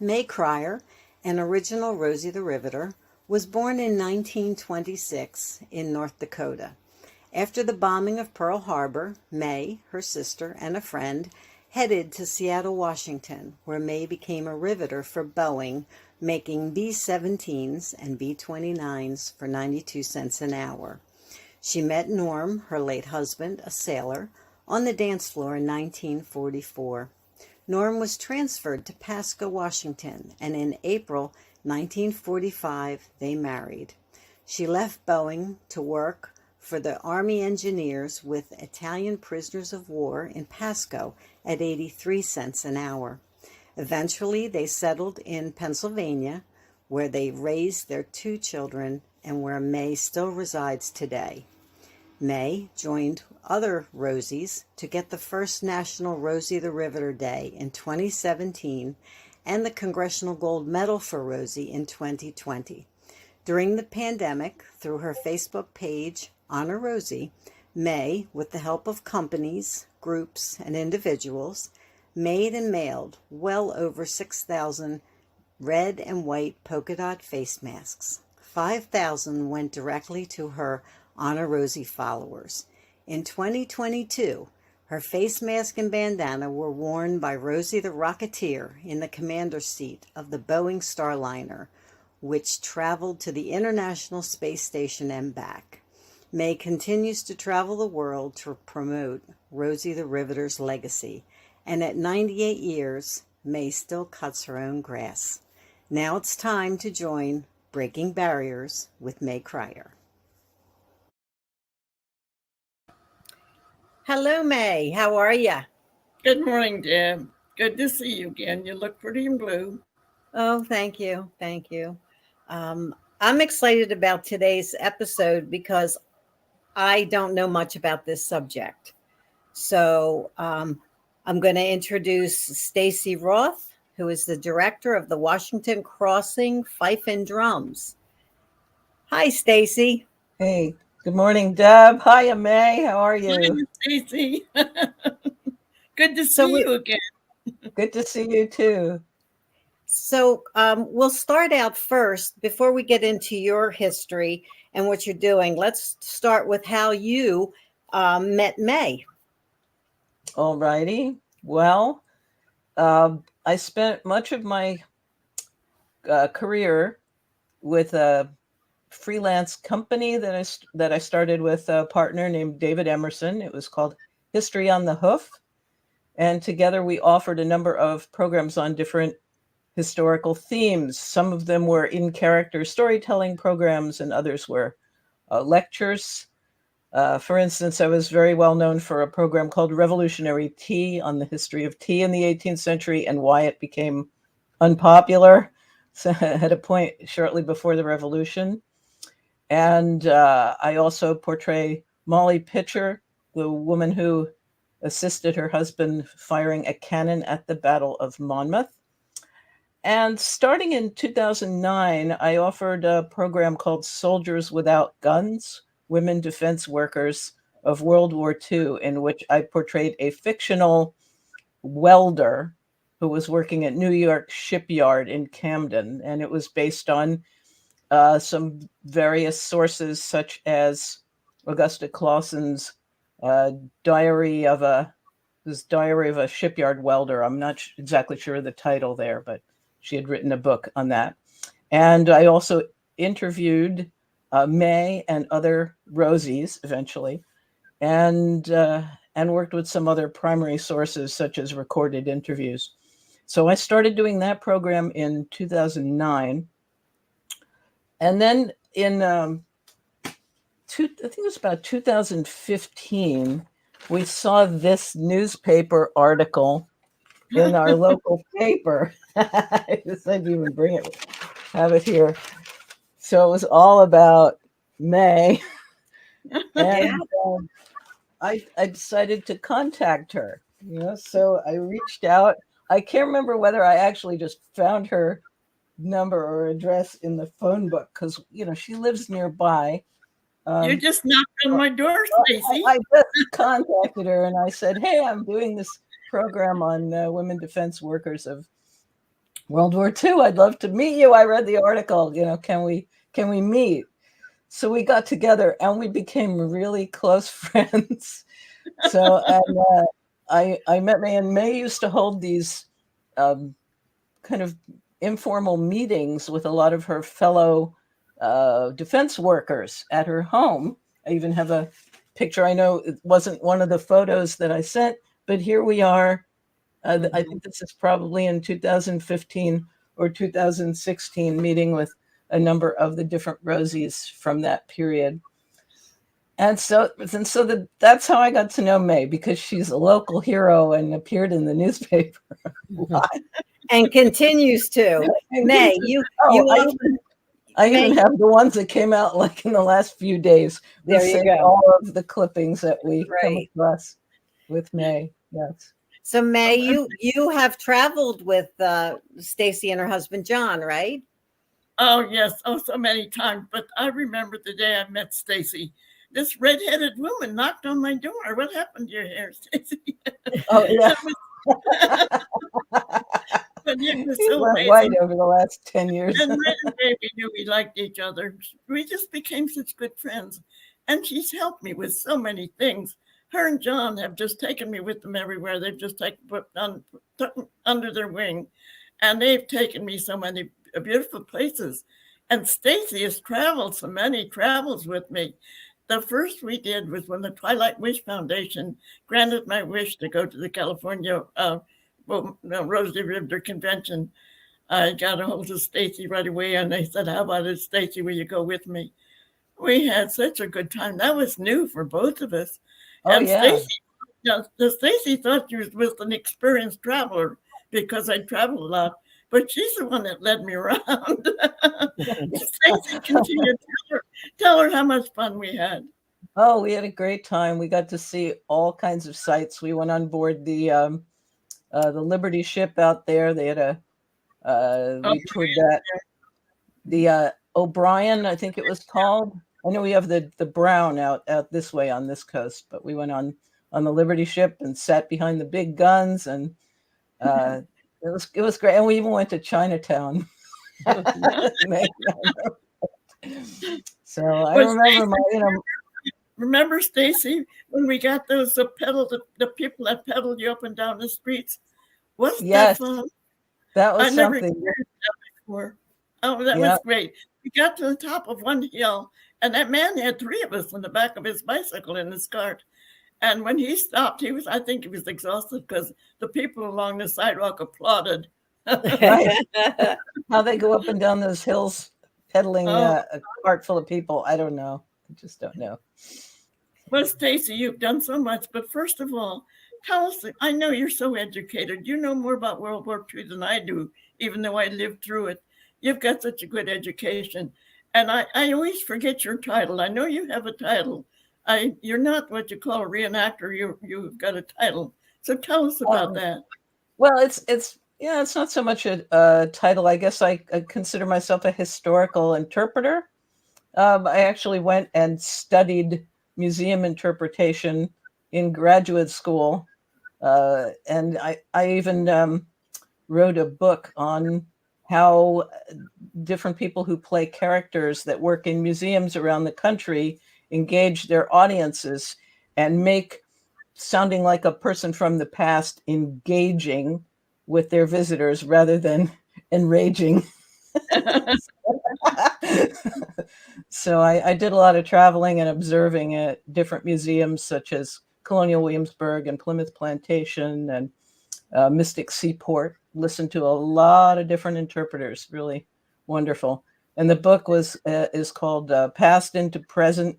Mae Krier, an original Rosie the Riveter, was born in 1926 in North Dakota. After the bombing of Pearl Harbor, Mae, her sister, and a friend headed to Seattle, Washington, where Mae became a riveter for Boeing, making B-17s and B-29s for 92 cents an hour. She met Norm, her late husband, a sailor, on the dance floor in 1944. Norm was transferred to Pasco, Washington, and in April 1945 they married. She left Boeing to work for the Army engineers with Italian prisoners of war in Pasco at 83 cents an hour. Eventually they settled in Pennsylvania, where they raised their 2 children and where Mae still resides today. Mae joined other Rosies to get the first National Rosie the Riveter Day in 2017 and the Congressional Gold Medal for Rosie in 2020. During the pandemic, through her Facebook page, Honor Rosie, Mae, with the help of companies, groups, and individuals, made and mailed well over 6,000 red and white polka dot face masks. 5,000 went directly to her Honor Rosie followers. In 2022, her face mask and bandana were worn by Rosie the Rocketeer in the commander's seat of the Boeing Starliner, which traveled to the International Space Station and back. Mae continues to travel the world to promote Rosie the Riveter's legacy, and at 98 years, Mae still cuts her own grass. Now it's time to join Breaking Barriers with Mae Krier. Hello, Mae. How are you? Good morning, Deb. Good to see you again. You look pretty in blue. Oh, thank you. Thank you. I'm excited about today's episode because I don't know much about this subject. So I'm going to introduce Stacy Roth, who is the director of the Washington Crossing Fife and Drums. Hi, Stacy. Hey, good morning, Deb. Hi, Mae. How are you? Hi, Stacy. Good to see you again. Good to see you too. So we'll start out first, before we get into your history and what you're doing. Let's start with how you met Mae. All righty. Well, I spent much of my career with a freelance company that I started with a partner named David Emerson. It was called History on the Hoof. And together we offered a number of programs on different historical themes. Some of them were in-character storytelling programs and others were lectures. For instance, I was very well known for a program called Revolutionary Tea on the history of tea in the 18th century and why it became unpopular at a point shortly before the Revolution. And I also portray Molly Pitcher, the woman who assisted her husband firing a cannon at the Battle of Monmouth. And starting in 2009, I offered a program called Soldiers Without Guns, Women Defense Workers of World War II, in which I portrayed a fictional welder who was working at New York Shipyard in Camden. And it was based on some various sources, such as Augusta Clausen's diary of a shipyard welder. I'm not exactly sure of the title there, but she had written a book on that. And I also interviewed Mae and other Rosies eventually, and worked with some other primary sources such as recorded interviews. So I started doing that program in 2009. And then in, I think it was about 2015, we saw this newspaper article in our local paper. I decided to even bring it, have it here. So it was all about Mae. And I decided to contact her. So I reached out. I can't remember whether I actually just found her number or address in the phone book because, she lives nearby. You just knocked on my door, Stacy. I just contacted her and I said, hey, I'm doing this program on women defense workers of World War II. I'd love to meet you. I read the article. Can we meet? So we got together and we became really close friends. So and I met Mae, and Mae used to hold these kind of informal meetings with a lot of her fellow defense workers at her home. I even have a picture. I know it wasn't one of the photos that I sent, but here we are. I think this is probably in 2015 or 2016, meeting with a number of the different Rosies from that period. And so that's how I got to know Mae, because she's a local hero and appeared in the newspaper a lot. And continues to. Mae, I even have the ones that came out like in the last few days. There you go. All of the clippings that we come across with Mae. Yes. So Mae, you have traveled with Stacy and her husband John, right? Oh yes, so many times. But I remember the day I met Stacy. This redheaded woman knocked on my door. What happened to your hair, Stacy? Oh yeah. But it was so went white over the last 10 years. And right away we knew we liked each other. We just became such good friends. And she's helped me with so many things. Her and John have just taken me with them everywhere. They've just put under their wing. And they've taken me so many beautiful places. And Stacy has traveled so many travels with me. The first we did was when the Twilight Wish Foundation granted my wish to go to the California Rosy Riveter Convention. I got a hold of Stacy right away, and they said, "How about it, Stacy? Will you go with me?" We had such a good time. That was new for both of us. Oh, and yeah. Stacy thought she was with an experienced traveler because I traveled a lot, but she's the one that led me around. Stacy, continue to tell her how much fun we had. Oh, we had a great time. We got to see all kinds of sights. We went on board the Liberty ship out there. They had we toured that. The O'Brien, I think it was called. I know we have the Brown out this way on this coast, but we went on the Liberty ship and sat behind the big guns, and it was great. And we even went to Chinatown. So I remember Remember, Stacy, when we got those the people that pedaled you up and down the streets? Wasn't that fun? That was I never something. experienced that before. Oh, that was great. We got to the top of one hill, and that man had three of us on the back of his bicycle in his cart. And when he stopped, I think he was exhausted because the people along the sidewalk applauded. Right. How they go up and down those hills pedaling a cart full of people. I don't know. I just don't know. Well, Stacy, you've done so much, but first of all, tell us, I know you're so educated. You know more about World War II than I do, even though I lived through it. You've got such a good education. And I always forget your title. I know you have a title. You're not what you call a reenactor. You've got a title. So tell us about that. Well, it's not so much a title. I guess I consider myself a historical interpreter. I actually went and studied museum interpretation in graduate school. And I even wrote a book on how different people who play characters that work in museums around the country engage their audiences and make sounding like a person from the past engaging with their visitors rather than enraging. So I did a lot of traveling and observing at different museums such as Colonial Williamsburg and Plymouth Plantation and Mystic Seaport. Listened to a lot of different interpreters. Really wonderful. And the book is called Past into Present: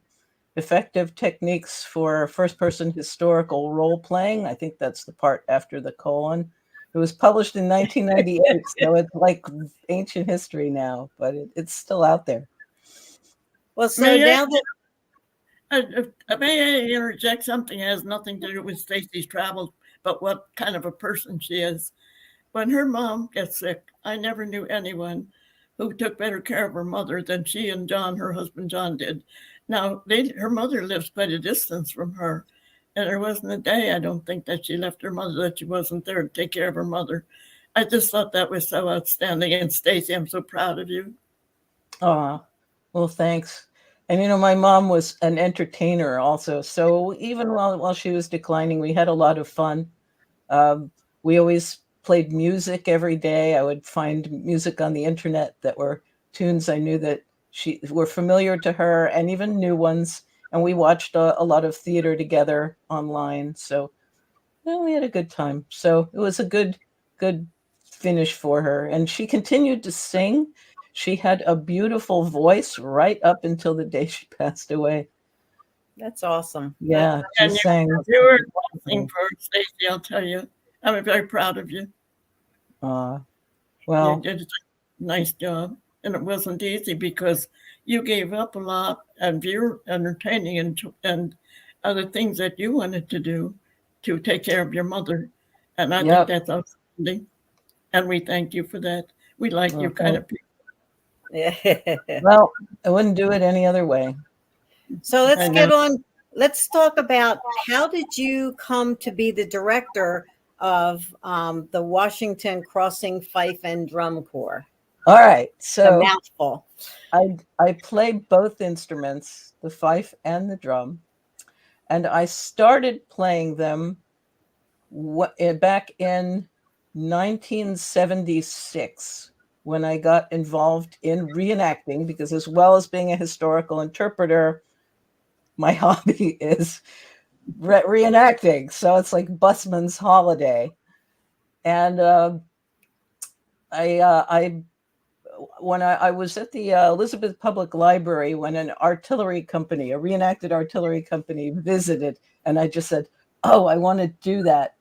Effective Techniques for First-Person Historical Role-Playing. I think that's the part after the colon. It was published in 1998, so it's like ancient history now, but it's still out there. Well, so now that may I interject something that has nothing to do with Stacy's travels, but what kind of a person she is. When her mom gets sick, I never knew anyone who took better care of her mother than she and John, her husband John, did. Now, her mother lives quite a distance from her, and there wasn't a day, I don't think, that she left her mother, that she wasn't there to take care of her mother. I just thought that was so outstanding. And Stacy, I'm so proud of you. Oh, well, thanks. And my mom was an entertainer also. So even while she was declining, we had a lot of fun. We always played music every day. I would find music on the internet that were tunes I knew that were familiar to her, and even new ones. And we watched a lot of theater together online. So we had a good time. So it was a good finish for her. And she continued to sing. She had a beautiful voice right up until the day she passed away. That's awesome. Yeah, she And sang. you were a blessing for Stacy, I'll tell you. I'm very proud of you. Well, You did a nice job. And it wasn't easy because you gave up a lot of your entertaining and other things that you wanted to do to take care of your mother. And I Yep. think that's outstanding. And we thank you for that. We like you kind of people. well, I wouldn't do it any other way. So let's get on. Let's talk about, how did you come to be the director of the Washington Crossing Fife and Drum Corps? All right. So a mouthful. I play both instruments, the fife and the drum. And I started playing them back in 1976 when I got involved in reenacting, because as well as being a historical interpreter, my hobby is reenacting. So it's like busman's holiday. And when I was at the Elizabeth Public Library, when an artillery company, a reenacted artillery company, visited, and I just said, "Oh, I want to do that."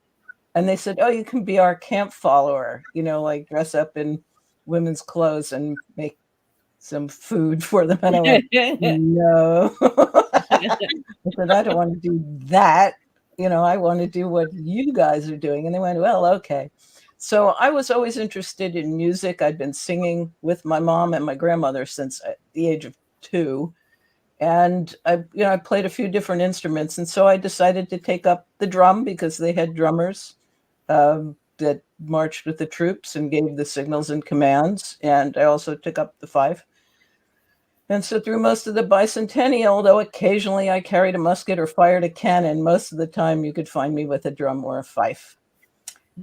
And they said, "Oh, you can be our camp follower, like dress up in women's clothes and make some food for them." And I went, "No." I said, "I don't want to do that. I want to do what you guys are doing." And they went, "Well, okay." So I was always interested in music. I'd been singing with my mom and my grandmother since the age of 2. And I played a few different instruments. And so I decided to take up the drum because they had drummers that marched with the troops and gave the signals and commands. And I also took up the fife. And so through most of the bicentennial, though occasionally I carried a musket or fired a cannon, most of the time you could find me with a drum or a fife.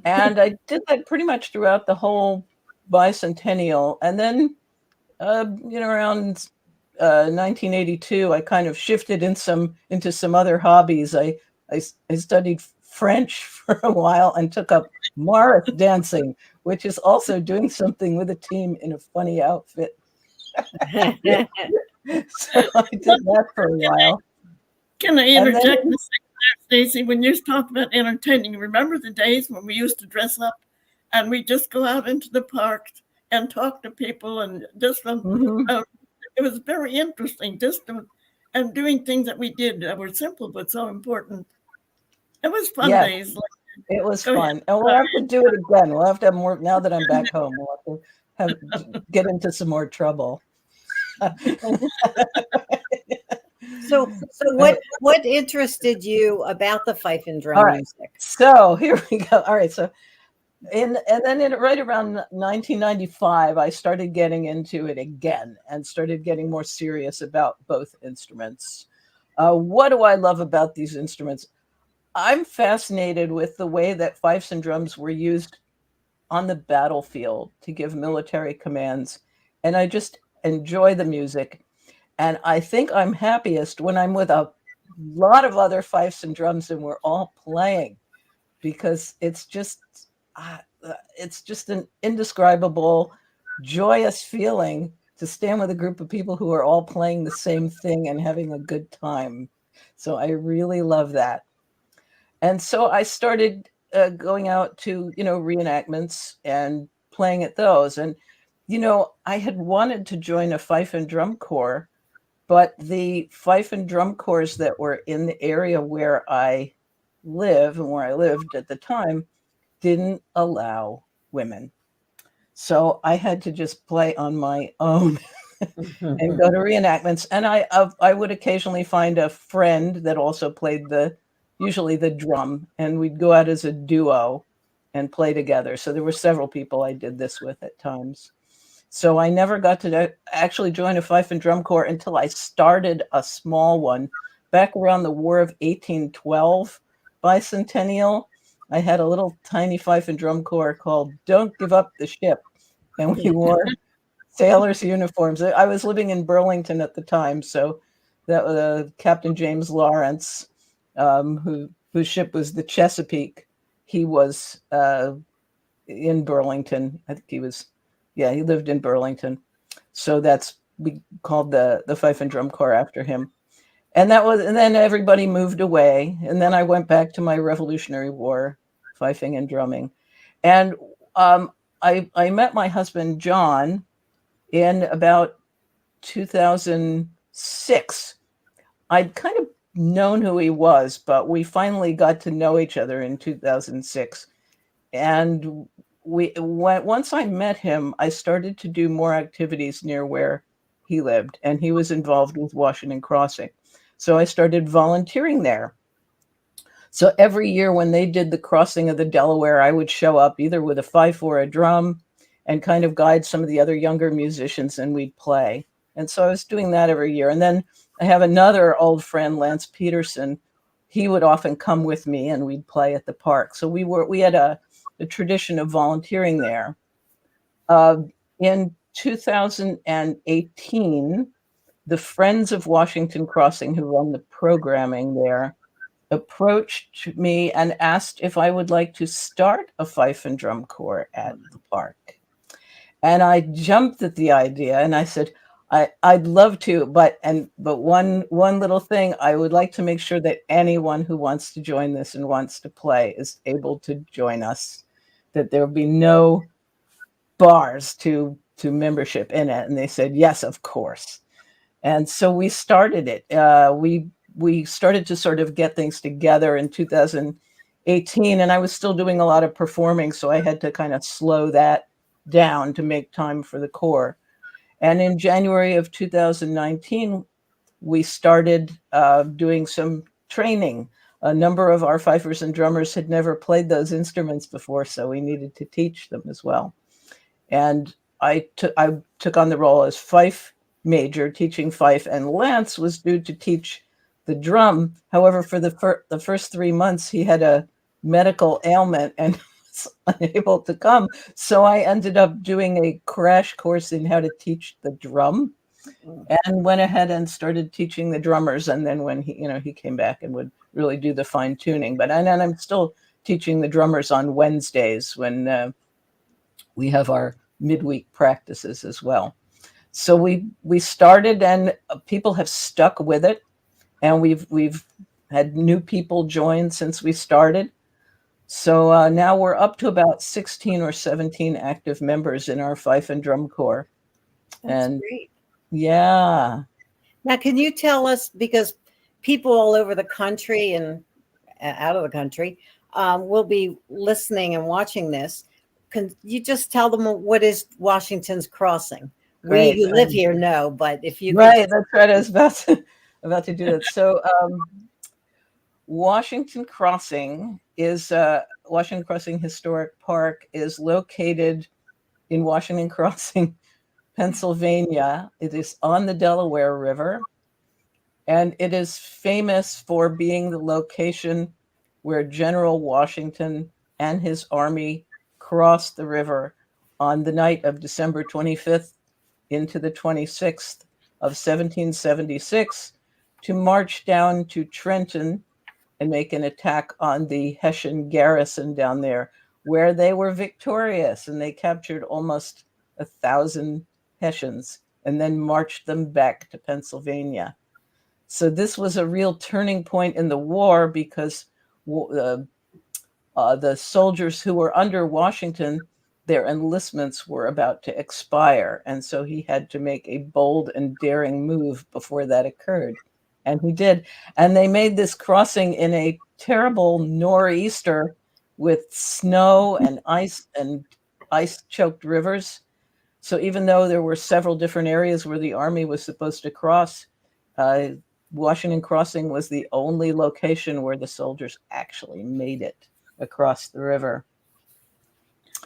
And I did that pretty much throughout the whole bicentennial. And then, around 1982, I kind of shifted into some other hobbies. I studied French for a while and took up Morris dancing, which is also doing something with a team in a funny outfit. So I did that for a while. Can I interject, Stacy? When you talk about entertaining, remember the days when we used to dress up and we just go out into the parks and talk to people, and just it was very interesting, and doing things that we did that were simple but so important. It was fun days. It was fun, and we'll have to do it again. We'll have to have more now that I'm back home. We'll have to get into some more trouble. So what interested you about the fife and drum music? So here we go. All right. So right around 1995, I started getting into it again and started getting more serious about both instruments. What do I love about these instruments? I'm fascinated with the way that fifes and drums were used on the battlefield to give military commands. And I just enjoy the music. And I think I'm happiest when I'm with a lot of other fifes and drums and we're all playing, because it's just an indescribable, joyous feeling to stand with a group of people who are all playing the same thing and having a good time. So I really love that. And so I started going out to, reenactments and playing at those. And, I had wanted to join a fife and drum corps, but the fife and drum corps that were in the area where I live and where I lived at the time didn't allow women. So I had to just play on my own and go to reenactments. And I would occasionally find a friend that also played usually the drum, and we'd go out as a duo and play together. So there were several people I did this with at times. So I never got to actually join a fife and drum corps until I started a small one back around the War of 1812 bicentennial. I had a little tiny fife and drum corps called Don't Give Up the Ship. And we wore sailors' uniforms. I was living in Burlington at the time. So that was Captain James Lawrence, whose ship was the Chesapeake. He was in Burlington. I think he lived in Burlington. So we called the fife and drum corps after him. And then everybody moved away. And then I went back to my Revolutionary War fifing and drumming. And I met my husband, John, in about 2006. I'd kind of known who he was, but we finally got to know each other in 2006. And once I met him, I started to do more activities near where he lived, and he was involved with Washington Crossing. So I started volunteering there. So every year when they did the crossing of the Delaware, I would show up either with a fife or a drum and kind of guide some of the other younger musicians, and we'd play. And so I was doing that every year. And then I have another old friend, Lance Peterson. He would often come with me and we'd play at the park. So we had a tradition of volunteering there. In 2018, the Friends of Washington Crossing, who run the programming there, approached me and asked if I would like to start a fife and drum corps at the park. And I jumped at the idea and I said, I'd love to, but one little thing, I would like to make sure that anyone who wants to join this and wants to play is able to join us, that there will be no bars to membership in it. And they said, yes, of course. And so we started it. We started to sort of get things together in 2018, and I was still doing a lot of performing, so I had to kind of slow that down to make time for the corps. And in January of 2019, we started doing some training. A number of our fifers and drummers had never played those instruments before, so we needed to teach them as well. And I took on the role as fife major, teaching fife, and Lance was due to teach the drum. However, for the first 3 months, he had a medical ailment and was unable to come. So I ended up doing a crash course in how to teach the drum, and went ahead and started teaching the drummers. And then when he came back and would really do the fine tuning. And I'm still teaching the drummers on Wednesdays when we have our midweek practices as well. So we started, and people have stuck with it, and we've had new people join since we started. So now we're up to about 16 or 17 active members in our fife and drum corps. That's great. Yeah. Now, can you tell us, because people all over the country and out of the country will be listening and watching this, can you just tell them what is Washington's Crossing? Great. We who live here know, but if you right, that's right. I was about to do that. So Washington Crossing Historic Park is located in Washington Crossing, Pennsylvania. It is on the Delaware River, and it is famous for being the location where General Washington and his army crossed the river on the night of December 25th into the 26th of 1776 to march down to Trenton and make an attack on the Hessian garrison down there, where they were victorious, and they captured almost 1,000 Hessians and then marched them back to Pennsylvania. So this was a real turning point in the war, because the soldiers who were under Washington, their enlistments were about to expire. And so he had to make a bold and daring move before that occurred. And he did. And they made this crossing in a terrible nor'easter with snow and ice-choked rivers. So even though there were several different areas where the army was supposed to cross, Washington Crossing was the only location where the soldiers actually made it across the river.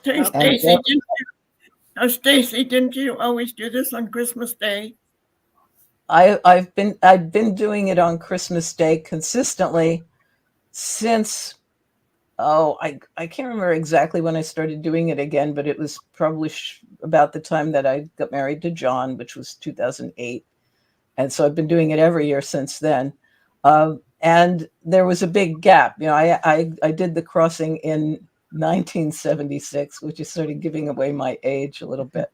Hey, Okay. Stacy, didn't you always do this on Christmas Day? I've been doing it on Christmas Day consistently since, I can't remember exactly when I started doing it again, but it was probably about the time that I got married to John, which was 2008. And so I've been doing it every year since then. And there was a big gap. I did the crossing in 1976, which is sort of giving away my age a little bit.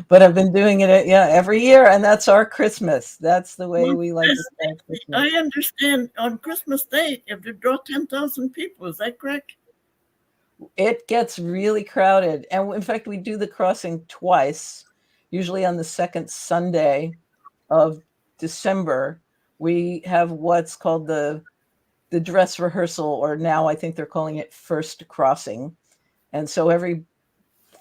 But I've been doing it, every year, and that's our Christmas. That's the way we like to spend Christmas. I understand on Christmas Day, if you draw 10,000 people, is that correct? It gets really crowded. And in fact, we do the crossing twice, usually on the second Sunday of December. We have what's called the dress rehearsal, or now I think they're calling it first crossing. And so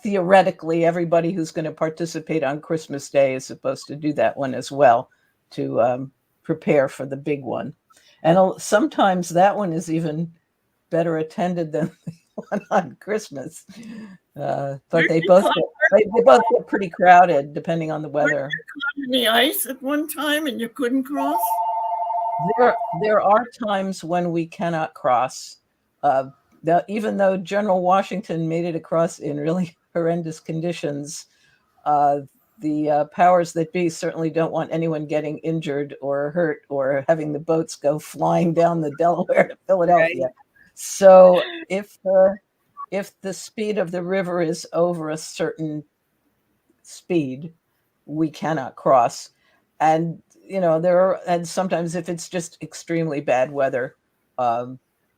theoretically, everybody who's going to participate on Christmas Day is supposed to do that one as well to prepare for the big one. And sometimes that one is even better attended than the one on Christmas. But they both get pretty crowded depending on the weather. Were you caught in the ice at one time and you couldn't cross? There are times when we cannot cross. Even though General Washington made it across in really horrendous conditions, the powers that be certainly don't want anyone getting injured or hurt or having the boats go flying down the Delaware to Philadelphia. Right. So if the speed of the river is over a certain speed, we cannot cross. And and sometimes if it's just extremely bad weather,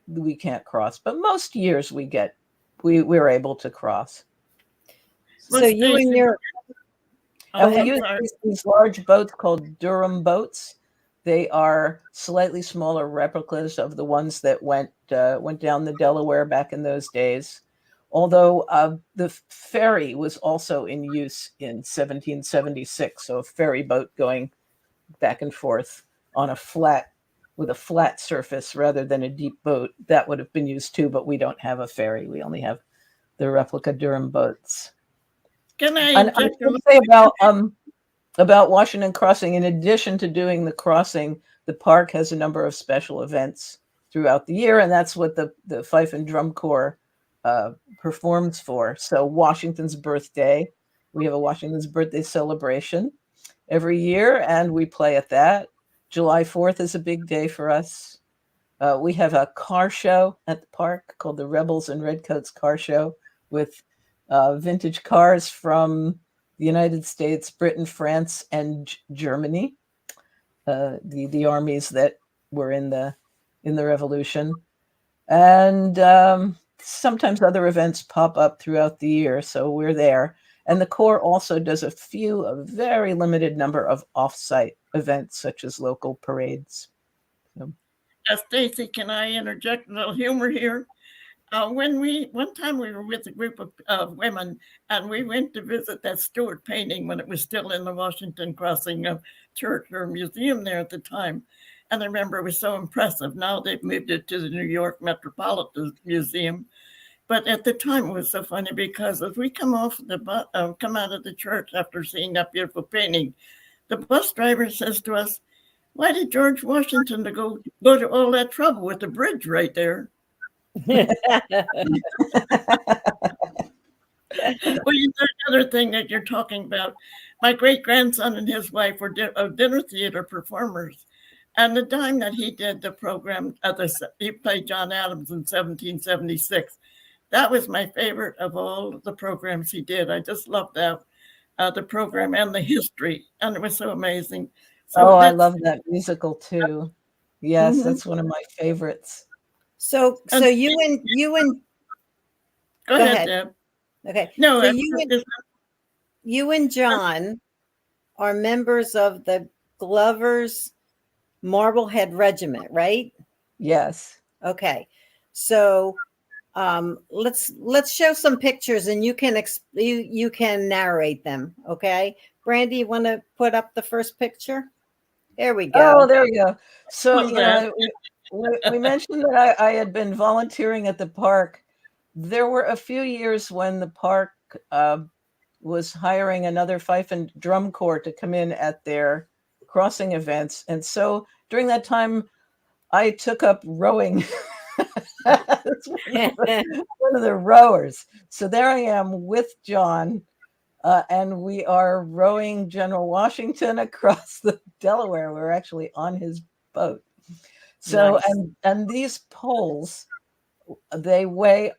we can't cross. But most years we're able to cross. So you and your we use these large boats called Durham boats. They are slightly smaller replicas of the ones that went down the Delaware back in those days. Although the ferry was also in use in 1776, so a ferry boat going back and forth on with a flat surface rather than a deep boat, that would have been used too. But we don't have a ferry; we only have the replica Durham boats. Can I say about Washington Crossing? In addition to doing the crossing, the park has a number of special events throughout the year, and that's what the Fife and Drum Corps performs for. So Washington's birthday, we have a Washington's birthday celebration every year, and we play at that. July 4th is a big day for us. We have a car show at the park called the Rebels and Redcoats Car Show with vintage cars from the United States, Britain, France, and Germany, the armies that were in the Revolution. And sometimes other events pop up throughout the year, so we're there. And the Corps also does a very limited number of off-site events, such as local parades. So. Stacy, can I interject a little humor here? One time we were with a group of women, and we went to visit that Stewart painting when it was still in the Washington Crossing church or museum there at the time. And I remember it was so impressive. Now they've moved it to the New York Metropolitan Museum. But at the time, it was so funny because as we come out of the church after seeing that beautiful painting, the bus driver says to us, "Why did George Washington go to all that trouble with the bridge right there?" Well, another thing that you're talking about, my great-grandson and his wife were dinner theater performers. And the time that he did the program, he played John Adams in 1776. That was my favorite of all the programs he did. I just loved that, the program and the history, and it was so amazing. So I love that musical too. Yes, that's one of my favorites. So you and go ahead, Deb. Okay. No, so you and John are members of the Glover's Marblehead Regiment, right? Yes. Okay. So let's show some pictures, and you can narrate them. Okay, Brandy, you want to put up the first picture? There we go. Oh, there we go. So we mentioned that I had been volunteering at the park. There were a few years when the park was hiring another fife and drum corps to come in at their crossing events. And so during that time, I took up rowing. That's one of the rowers. So there I am with John, and we are rowing General Washington across the Delaware. We're actually on his boat. So, Nice. and these poles, they weigh,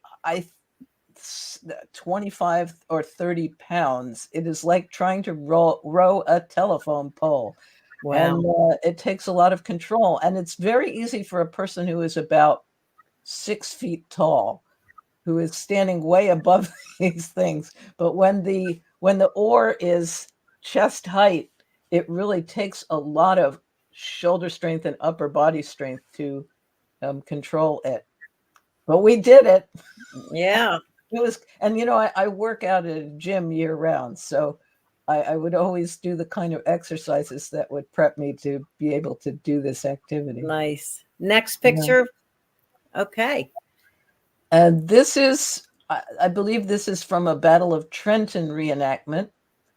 25 or 30 pounds. It is like trying to row a telephone pole. Wow. And it takes a lot of control. And it's very easy for a person who is about 6 feet tall, who is standing way above these things. But when the oar is chest height, it really takes a lot of shoulder strength and upper body strength to control it. But we did it. Yeah. It was, and I work out at a gym year round, so I would always do the kind of exercises that would prep me to be able to do this activity. Nice. Next picture. Yeah. Okay. And this is, I believe this is from a Battle of Trenton reenactment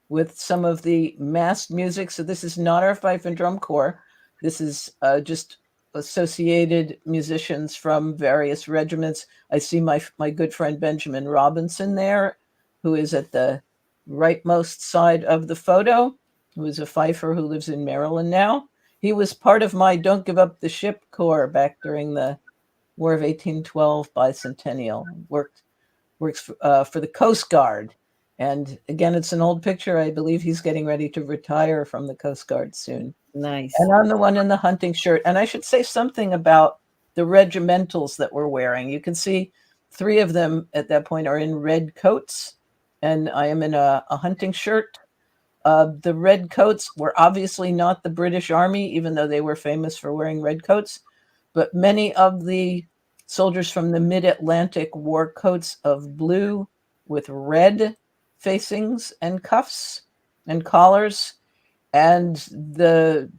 with some of the massed music. So this is not our fife and drum corps. This is just associated musicians from various regiments. I see my good friend Benjamin Robinson there, who is at the rightmost side of the photo, who is a fifer who lives in Maryland now. He was part of my Don't Give Up the Ship Corps back during the War of 1812 bicentennial. Works for the Coast Guard. And again, it's an old picture. I believe he's getting ready to retire from the Coast Guard soon. Nice. And I'm the one in the hunting shirt. And I should say something about the regimentals that we're wearing. You can see 3 of them at that point are in red coats, and I am in a hunting shirt. The red coats were obviously not the British Army, even though they were famous for wearing red coats. But many of the soldiers from the mid-Atlantic wore coats of blue with red facings and cuffs and collars. And the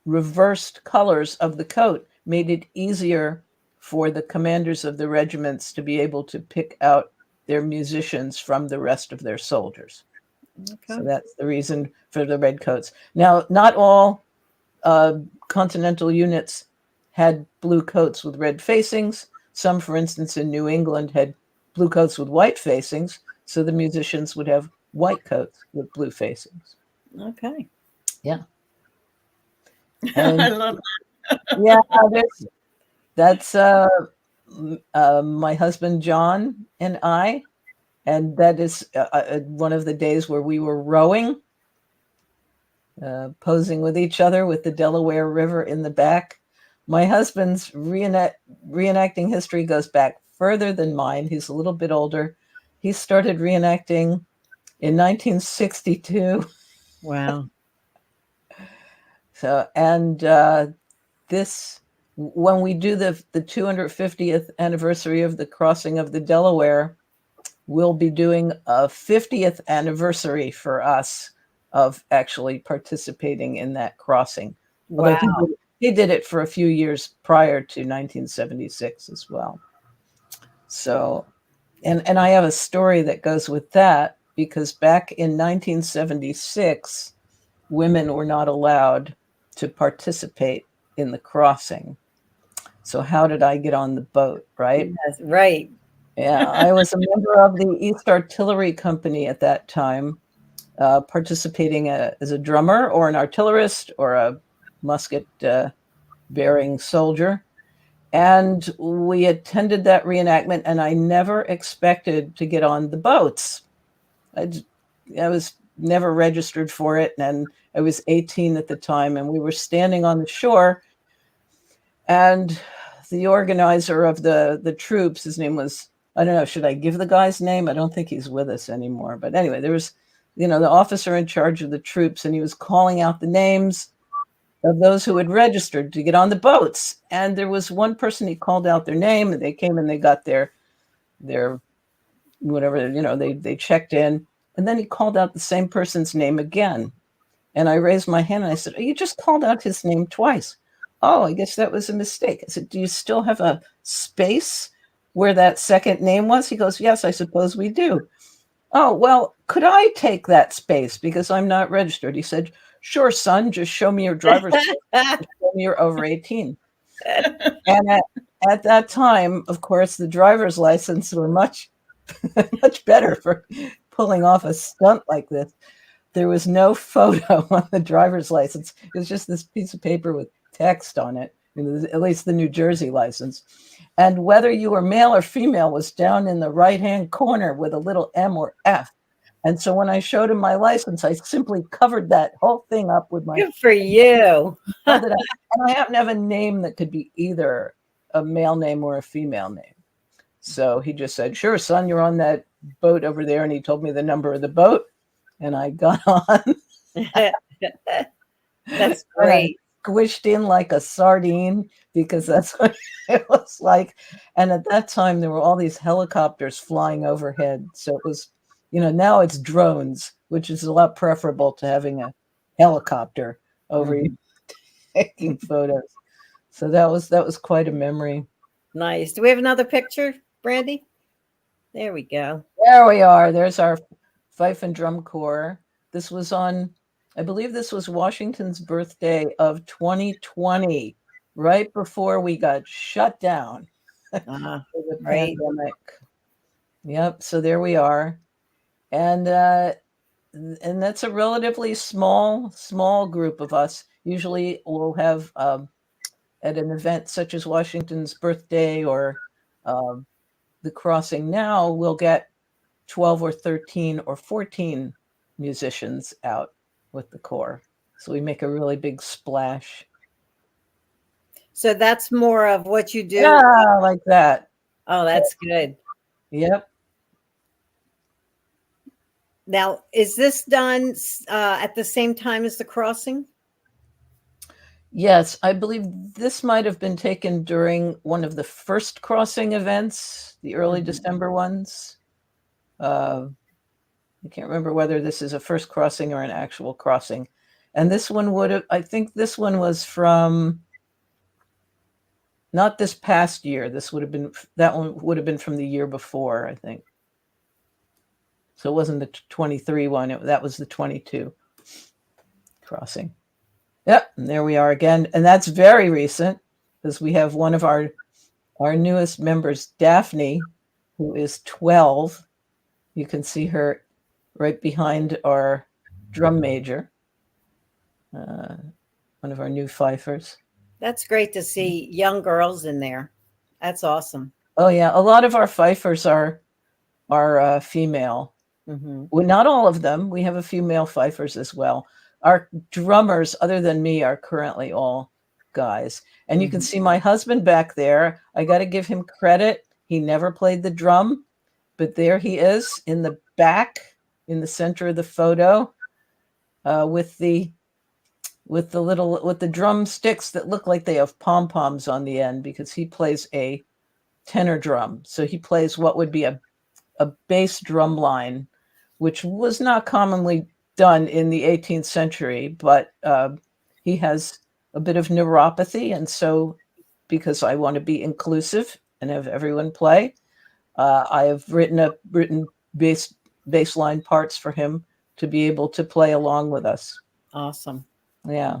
reversed colors of the coat made it easier for the commanders of the regiments to be able to pick out their musicians from the rest of their soldiers. Okay. So that's the reason for the red coats. Now, not all continental units had blue coats with red facings. Some, for instance, in New England had blue coats with white facings. So the musicians would have white coats with blue facings. Okay. Yeah. I love that. Yeah, that's my husband John and I, and that is one of the days where we were rowing, posing with each other with the Delaware River in the back. My husband's reenacting history goes back further than mine. He's a little bit older. He started reenacting in 1962. Wow. So, and this, when we do the 250th anniversary of the crossing of the Delaware, we'll be doing a 50th anniversary for us of actually participating in that crossing. Wow. Although he did it for a few years prior to 1976 as well. So, and I have a story that goes with that, because back in 1976, women were not allowed to participate in the crossing. So how did I get on the boat, right? Yes, right. Yeah, I was a member of the East Artillery Company at that time, participating as a drummer or an artillerist or a musket-bearing soldier. And we attended that reenactment, and I never expected to get on the boats. I was never registered for it, and I was 18 at the time, and we were standing on the shore, and the organizer of the troops, his name was, I don't know, should I give the guy's name? I don't think he's with us anymore. But anyway, there was, the officer in charge of the troops, and he was calling out the names of those who had registered to get on the boats. And there was one person, he called out their name, and they came and they got their whatever, they checked in. And then he called out the same person's name again. And I raised my hand and I said, "Oh, you just called out his name twice." oh, I guess that was a mistake. I said, do you still have a space where that second name was? He goes, yes, I suppose we do. Oh, well, could I take that space because I'm not registered? He said, sure, son, just show me your driver's license. Show me you're over 18. And at that time, of course, the driver's license were much, much better for pulling off a stunt like this. There was no photo on the driver's license. It was just this piece of paper with text on it, at least the New Jersey license. And whether you were male or female was down in the right-hand corner with a little M or F. And so when I showed him my license, I simply covered that whole thing up with my... Good for you. And I happen to have a name that could be either a male name or a female name. So he just said, sure, son, you're on that boat over there. And he told me the number of the boat. And I got on. That's great. Squished in like a sardine because that's what it was like. And at that time, there were all these helicopters flying overhead. So it was, now it's drones, which is a lot preferable to having a helicopter over you taking photos. So that was quite a memory. Nice. Do we have another picture, Brandy? There we go. There we are. There's our Fife and Drum Corps. This was I believe this was Washington's birthday of 2020, right before we got shut down for the pandemic. Yep. So there we are. And that's a relatively small group of us. Usually we'll have at an event such as Washington's birthday or the crossing now, we'll get 12 or 13 or 14 musicians out with the corps. So we make a really big splash. So that's more of what you do? Yeah, like that. Oh, that's good. Yep. Now, is this done at the same time as the crossing? Yes, I believe this might have been taken during one of the first crossing events, the early December ones. I can't remember whether this is a first crossing or an actual crossing. And this one I think this one was from, not this past year. That one would have been from the year before, I think. So it wasn't the 23 one, that was the 22 crossing. Yep, and there we are again. And that's very recent because we have one of our newest members, Daphne, who is 12. You can see her right behind our drum major, one of our new fifers. That's great to see young girls in there. That's awesome. Oh yeah, a lot of our fifers are female. Well, not all of them. We have a few male fifers as well. Our drummers, other than me, are currently all guys. And you can see my husband back there. I got to give him credit. He never played the drum, but there he is in the back, in the center of the photo, with the drumsticks that look like they have pom-poms on the end, because he plays a tenor drum. So he plays what would be a bass drum line, which was not commonly done in the 18th century, but he has a bit of neuropathy. And so because I want to be inclusive and have everyone play, I have written bass line parts for him to be able to play along with us. Awesome. Yeah.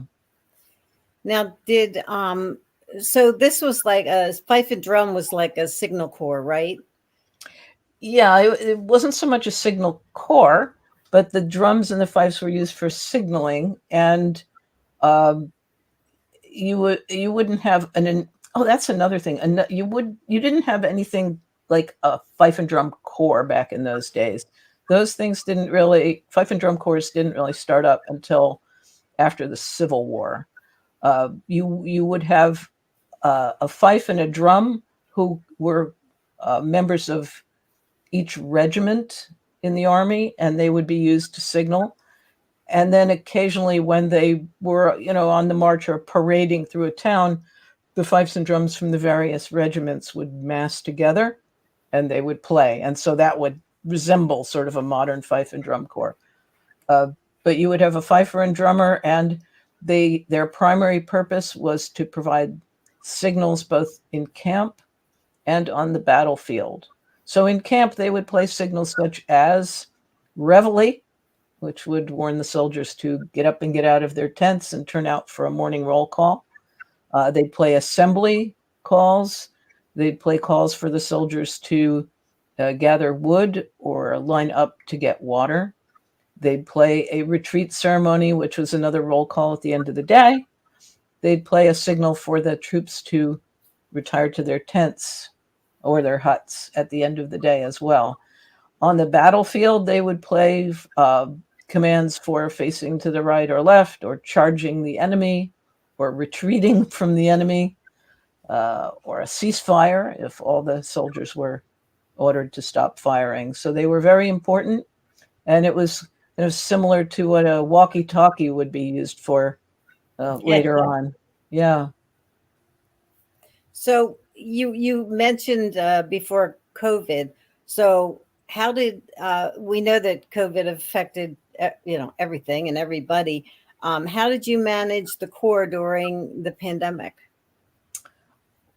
Now, so this was like a fife and drum was like a signal corps, right? Yeah, it wasn't so much a signal corps, but the drums and the fifes were used for signaling, and you wouldn't have that's another thing. And you didn't have anything like a fife and drum corps back in those days. Those things fife and drum corps didn't really start up until after the Civil War. You would have a fife and a drum who were members of each regiment in the Army, and they would be used to signal. And then occasionally when they were, on the march or parading through a town, the fifes and drums from the various regiments would mass together and they would play. And so that would resemble sort of a modern fife and drum corps. But you would have a fifer and drummer, and their primary purpose was to provide signals both in camp and on the battlefield. So in camp, they would play signals such as reveille, which would warn the soldiers to get up and get out of their tents and turn out for a morning roll call. They'd play assembly calls. They'd play calls for the soldiers to gather wood or line up to get water. They'd play a retreat ceremony, which was another roll call at the end of the day. They'd play a signal for the troops to retire to their tents or their huts at the end of the day as well. On the battlefield, they would play commands for facing to the right or left, or charging the enemy, or retreating from the enemy, or a ceasefire if all the soldiers were ordered to stop firing. So they were very important, and it was similar to what a walkie-talkie would be used for later on. Yeah. So you mentioned before COVID. So how did we know that COVID affected everything and everybody? How did you manage the Corps during the pandemic?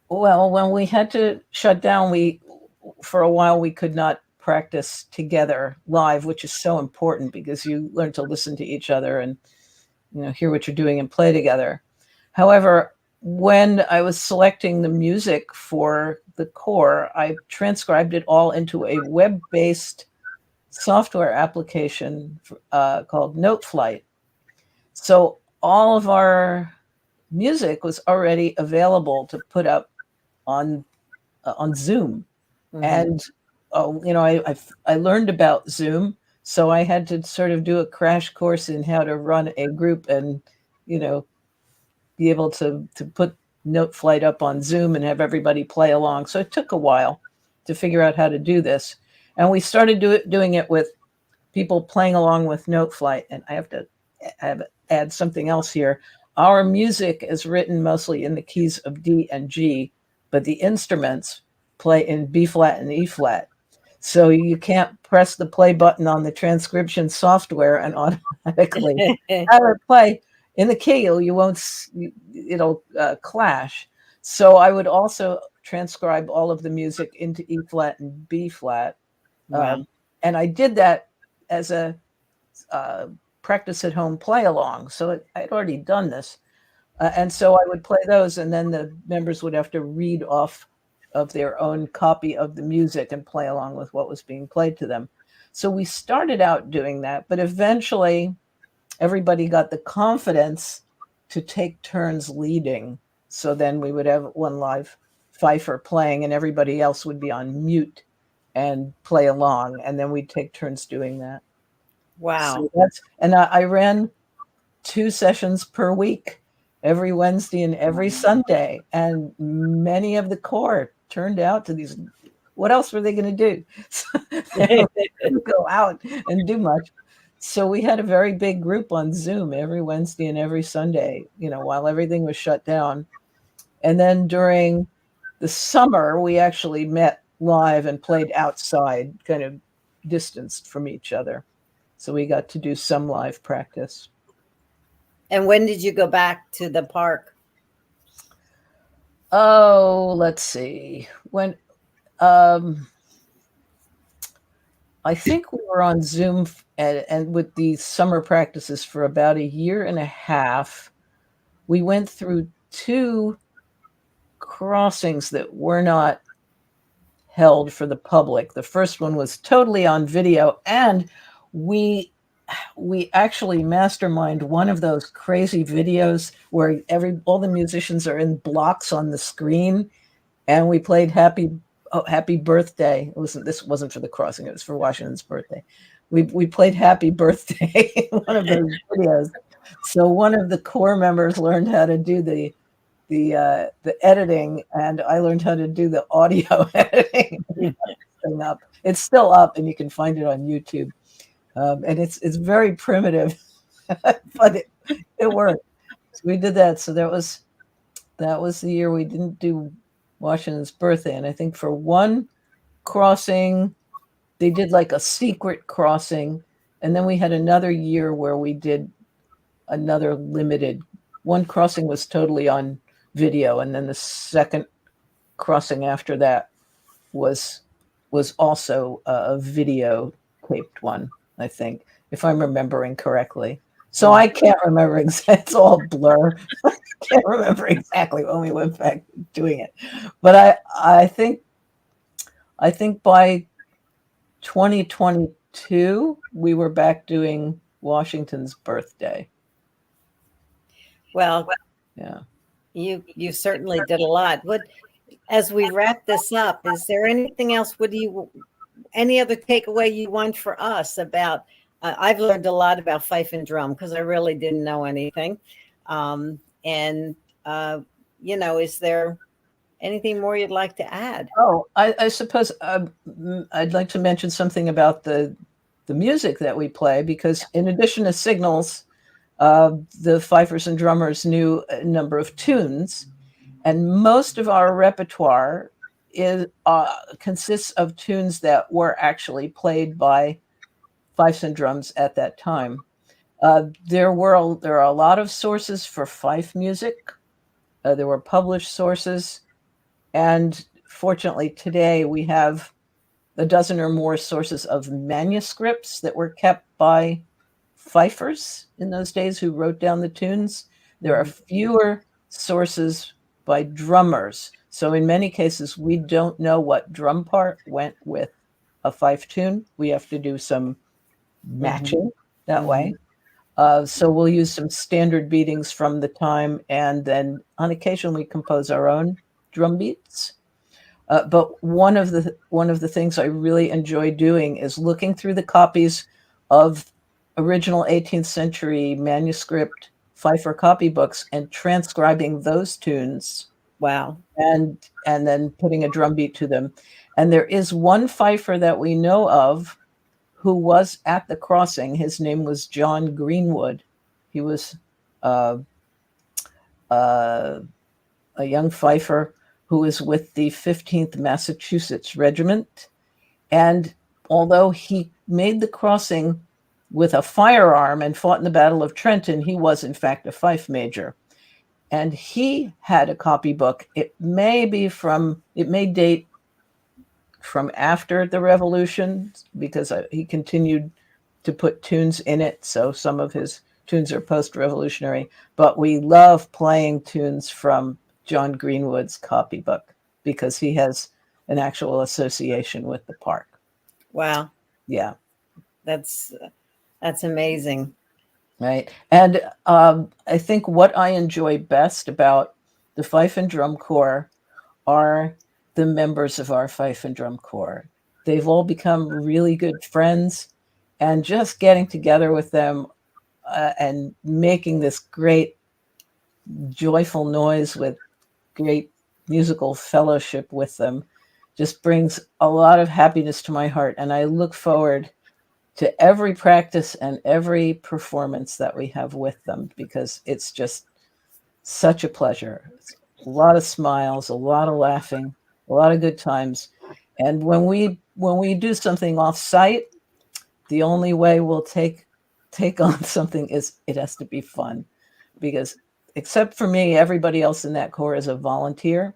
Well, when we had to shut down, for a while we could not practice together live, which is so important because you learn to listen to each other and hear what you're doing and play together. However, when I was selecting the music for the Corps, I transcribed it all into a web-based software application called NoteFlight. So all of our music was already available to put up on Zoom. Mm-hmm. And I learned about Zoom, so I had to sort of do a crash course in how to run a group and be able to put NoteFlight up on Zoom and have everybody play along. So it took a while to figure out how to do this. And we started doing it with people playing along with NoteFlight. And I have to add something else here. Our music is written mostly in the keys of D and G, but the instruments play in B flat and E flat. So you can't press the play button on the transcription software and automatically have it play in the key. It'll clash. So I would also transcribe all of the music into E flat and B flat. Wow. And I did that as a practice at home play along. So I'd already done this. And so I would play those, and then the members would have to read off of their own copy of the music and play along with what was being played to them. So we started out doing that, but eventually everybody got the confidence to take turns leading. So then we would have one live fifer playing and everybody else would be on mute and play along. And then we'd take turns doing that. Wow. So I ran 2 sessions per week, every Wednesday and every Sunday. And many of the Corps turned out to these. What else were they going to do? They couldn't go out and do much. So we had a very big group on Zoom every Wednesday and every Sunday, while everything was shut down. And then during the summer, we actually met live and played outside, kind of distanced from each other. So we got to do some live practice. And when did you go back to the park? Oh, let's see. When I think we were on Zoom and with the summer practices for about 1.5 years. We went through 2 crossings that were not held for the public. The first one was totally on video, and we actually masterminded one of those crazy videos where all the musicians are in blocks on the screen, and we played Happy Birthday. This wasn't for the crossing, it was for Washington's birthday. We played Happy Birthday in one of those videos. So one of the Corps members learned how to do the editing, and I learned how to do the audio editing. It's still up, and you can find it on YouTube. And it's very primitive, but it worked. So we did that. So that was the year we didn't do Washington's birthday. And I think for one crossing, they did like a secret crossing. And then we had another year where we did another limited one crossing was totally on video, and then the second crossing after that was also a video taped one, I think, if I'm remembering correctly. So I can't remember exactly. It's all blur. I can't remember exactly when we went back doing it. But I think by 2022 we were back doing Washington's birthday. Well, yeah. You certainly did a lot. As we wrap this up, is there anything else? Any other takeaway you want for us about? I've learned a lot about fife and drum because I really didn't know anything. And is there anything more you'd like to add? Oh, I suppose I'd like to mention something about the music that we play, because in addition to signals, the fifers and drummers knew a number of tunes, and most of our repertoire consists of tunes that were actually played by fifes and drums at that time. There are a lot of sources for fife music. There were published sources, and fortunately today we have a dozen or more sources of manuscripts that were kept by fifers in those days who wrote down the tunes. There are fewer sources by drummers. So in many cases, we don't know what drum part went with a fife tune. We have to do some matching that way. So we'll use some standard beatings from the time, and then on occasion we compose our own drum beats. But one of the things I really enjoy doing is looking through the copies of original 18th century manuscript fifer copybooks and transcribing those tunes. Wow. And then putting a drum beat to them. And there is one fifer that we know of who was at the crossing. His name was John Greenwood. He was a young fifer who was with the 15th Massachusetts Regiment. And although he made the crossing with a firearm and fought in the Battle of Trenton, he was in fact a fife major. And he had a copybook. It may date from after the Revolution, because he continued to put tunes in it. So some of his tunes are post-revolutionary, but we love playing tunes from John Greenwood's copybook because he has an actual association with the park. Wow. Yeah. That's amazing. Right. And I think what I enjoy best about the Fife and Drum Corps are the members of our Fife and Drum Corps. They've all become really good friends, and just getting together with them and making this great, joyful noise with great musical fellowship with them just brings a lot of happiness to my heart. And I look forward to every practice and every performance that we have with them, because it's just such a pleasure. It's a lot of smiles, a lot of laughing, a lot of good times. And when we do something off site, the only way we'll take on something is it has to be fun, because except for me, everybody else in that corps is a volunteer.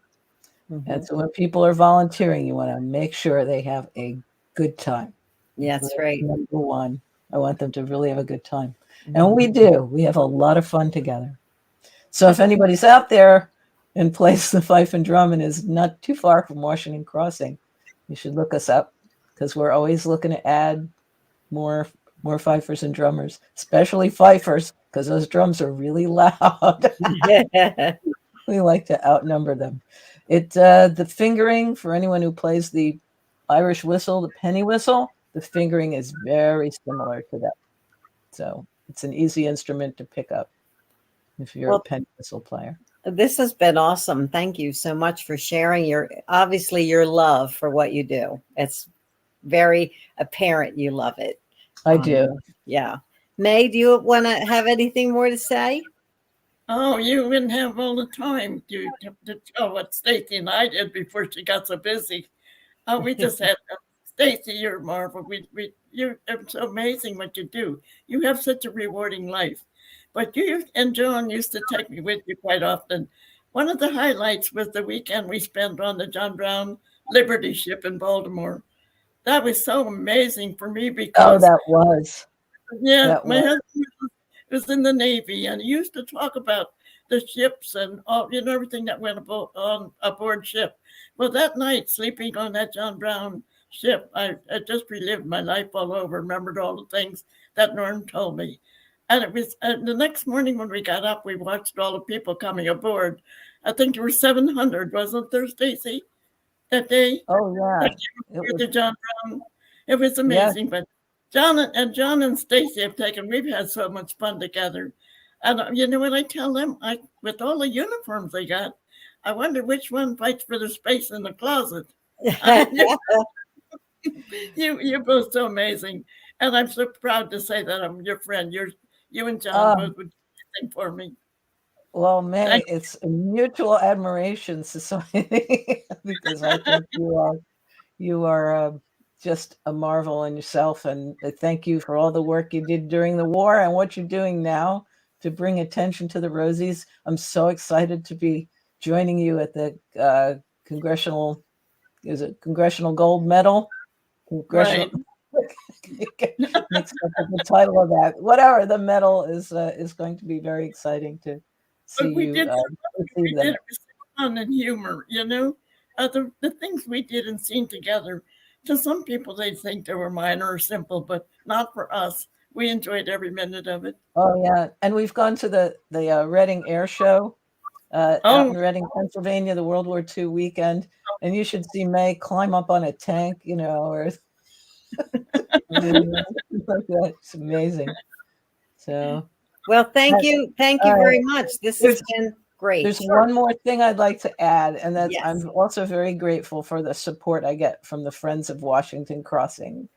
And so when people are volunteering, you want to make sure they have a good time. Yeah, that's right. Number one, I want them to really have a good time. And we do. We have a lot of fun together. So if anybody's out there and plays the fife and drum and is not too far from Washington Crossing, you should look us up, because we're always looking to add more fifers and drummers, especially fifers, because those drums are really loud. We like to outnumber them. The fingering, for anyone who plays the Irish whistle, the penny whistle, the fingering is very similar to that. So it's an easy instrument to pick up if you're a penny whistle player. This has been awesome. Thank you so much for sharing your love for what you do. It's very apparent you love it. I do. Yeah. Mae, do you want to have anything more to say? Oh, you wouldn't have all the time to tell what Stacy and I did before she got so busy. We just had Stacy, you're marvel. It's so amazing what you do. You have such a rewarding life. But you and John used to take me with you quite often. One of the highlights was the weekend we spent on the John Brown Liberty ship in Baltimore. That was so amazing for me Oh, because, that was. yeah, That my was. husband was in the Navy, and he used to talk about the ships and all, everything that went on aboard ship. Well, that night, sleeping on that John Brown ship, I just relived my life all over, remembered all the things that Norm told me. And it was the next morning when we got up, we watched all the people coming aboard. I think there were 700, wasn't there, Stacy, that day? Oh, yeah. That It came was, to John Brown. It was yeah. amazing. But John and Stacy have taken. We've had so much fun together. And you know what I tell them? With all the uniforms they got, I wonder which one fights for the space in the closet. You're both so amazing, and I'm so proud to say that I'm your friend. You and John both would do anything for me. Well, May, Thank it's a mutual admiration society because I think you are just a marvel in yourself, and thank you for all the work you did during the war and what you're doing now to bring attention to the Rosies. I'm so excited to be joining you at the Congressional Gold Medal? right. Mixed up with the title of that. Whatever, the medal is going to be very exciting to see But we you did we receive did them. it with fun and humor, the things we did and seen together. To some people, they think they were minor or simple, but not for us. We enjoyed every minute of it. Oh yeah, and we've gone to the Reading Air Show out Oh, in Reading, Pennsylvania, the World War II weekend, and you should see May climb up on a tank, or like that. It's amazing. So, Well, thank you very much. This has been great. There's one more thing I'd like to add, and that's Yes. I'm also very grateful for the support I get from the Friends of Washington Crossing.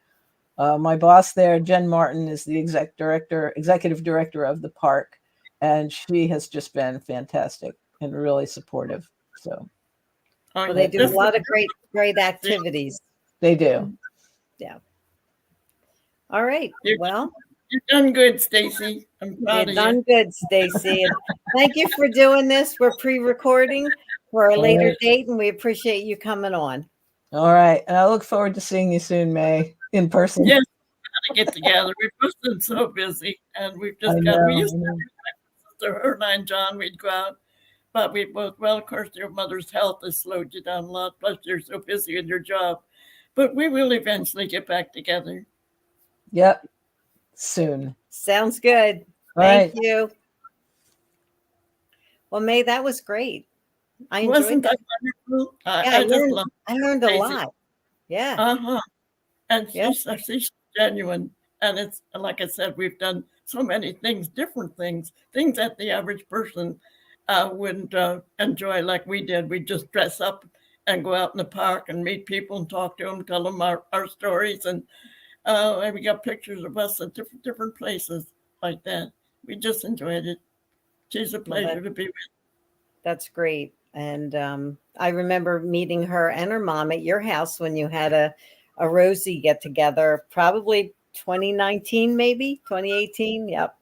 My boss there, Jen Martin, is the executive director of the park, and she has just been fantastic and really supportive. So, well, they do a lot of great activities. They do. Yeah. All right. Well, you've done good, Stacy. I'm proud of you. You've done good, Stacy. And thank you for doing this. We're pre-recording for a later date, and we appreciate you coming on. All right. And I look forward to seeing you soon, May, in person. Yes, we gotta get together. We've both been so busy, and we used to have her and I and John, we'd go out. But we both, well, of course, your mother's health has slowed you down a lot, plus you're so busy in your job. But we will eventually get back together. Yep. Soon. Sounds good. Thank you. Well, May, that was great. I enjoyed Wasn't that wonderful? I learned a lot. Yeah. And she's genuine. And it's like I said, we've done so many things, different things that the average person wouldn't enjoy like we did. We just dress up and go out in the park and meet people and talk to them, tell them our stories. And we got pictures of us at different places like that. We just enjoyed it. She's a pleasure to be with. That's great. And I remember meeting her and her mom at your house when you had a Rosie get together, probably 2019, maybe 2018. Yep.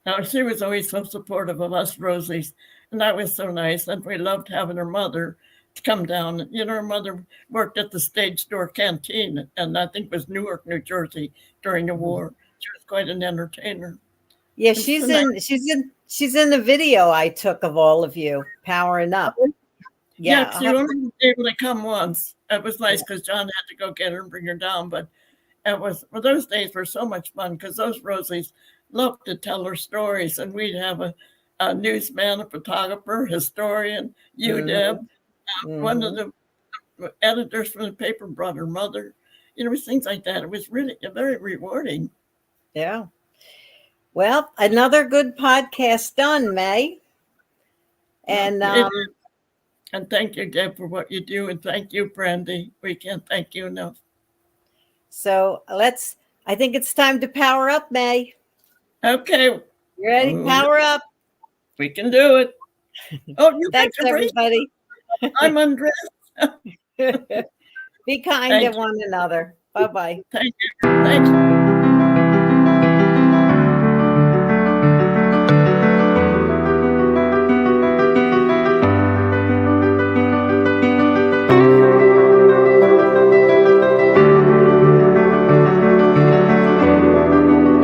Now, she was always so supportive of us Rosies, and that was so nice. And we loved having her mother to come down. Her mother worked at the Stage Store Canteen, and I think it was Newark, New Jersey during the war. She was quite an entertainer. Yeah, she's in the video I took of all of you powering up. Yeah, she only was able to come once. It was nice because John had to go get her and bring her down. But those days were so much fun because those Rosies loved to tell her stories, and we'd have a newsman, a photographer, historian, Deb. One of the editors from the paper brought her mother. Things like that. It was really very rewarding. Yeah. Well, another good podcast done, May. And thank you, Deb, for what you do, and thank you, Brandy. We can't thank you enough. So I think it's time to power up, May. Okay. You ready? Power up. We can do it. Oh, thanks, everybody. I'm undressed. Be kind to one another. Bye-bye. Thank you.